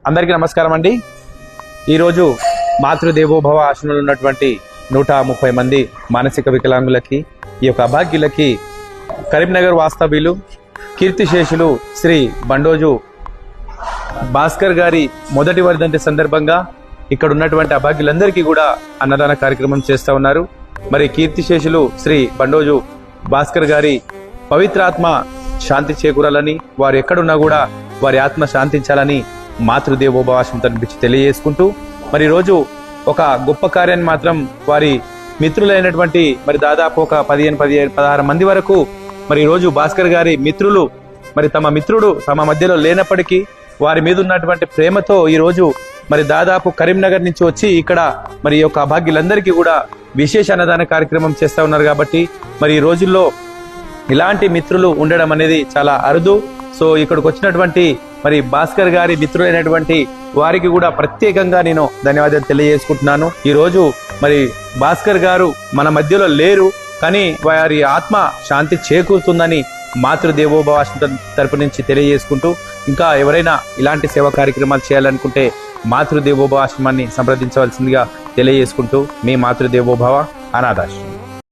అందరికీ నమస్కారం అండి. ఈరోజు మాతృదేవోభవ ఆశ్రమంలో ఉన్నటువంటి 130 మంది మానసిక వికలాంగులకి, ఈ యొక్క అభాగ్యులకి కరీంనగర్ వాస్తవ్యులు కీర్తిశేషులు శ్రీ బండోజు భాస్కర్ గారి మొదటి వర్ధంతి సందర్భంగా ఇక్కడ ఉన్నటువంటి అభాగ్యులందరికీ కూడా అన్నదాన కార్యక్రమం చేస్తూ ఉన్నారు. మరి కీర్తిశేషులు శ్రీ బండోజు భాస్కర్ గారి పవిత్రాత్మ శాంతి చేకూరాలని, వారు ఎక్కడున్నా కూడా వారి ఆత్మ శాంతించాలని మాతృదేవోభవ ఆశ్రమం తరపున తెలియజేసుకుంటూ, మరి రోజు ఒక గొప్ప కార్యాన్ని మాత్రం వారి మిత్రులైనటువంటి మరి దాదాపు ఒక 15-16 మంది వరకు మరి రోజు భాస్కర్ గారి మిత్రులు మరి తమ మిత్రుడు తమ మధ్యలో లేనప్పటికీ వారి మీద ఉన్నటువంటి ప్రేమతో ఈ రోజు మరి దాదాపు కరీంనగర్ నుంచి వచ్చి ఇక్కడ మరి యొక్క అభాగ్యులందరికీ కూడా విశేష అన్నదాన కార్యక్రమం చేస్తా ఉన్నారు. కాబట్టి మరి ఈ రోజుల్లో ఇలాంటి మిత్రులు ఉండడం అనేది చాలా అరుదు. సో ఇక్కడికి వచ్చినటువంటి మరి భాస్కర్ గారి మిత్రులైనటువంటి వారికి కూడా ప్రత్యేకంగా నేను ధన్యవాదాలు తెలియజేసుకుంటున్నాను. ఈ రోజు మరి భాస్కర్ గారు మన మధ్యలో లేరు, కానీ వారి ఆత్మ శాంతి చేకూరుతుందని మాతృదేవోభవ ఆశ్రమం తరపు నుంచి తెలియజేసుకుంటూ, ఇంకా ఎవరైనా ఇలాంటి సేవా కార్యక్రమాలు చేయాలనుకుంటే మాతృదేవోభవ ఆశ్రమాన్ని సంప్రదించవలసిందిగా తెలియజేసుకుంటూ, మీ మాతృదేవోభవ అనాథాశ్రమం.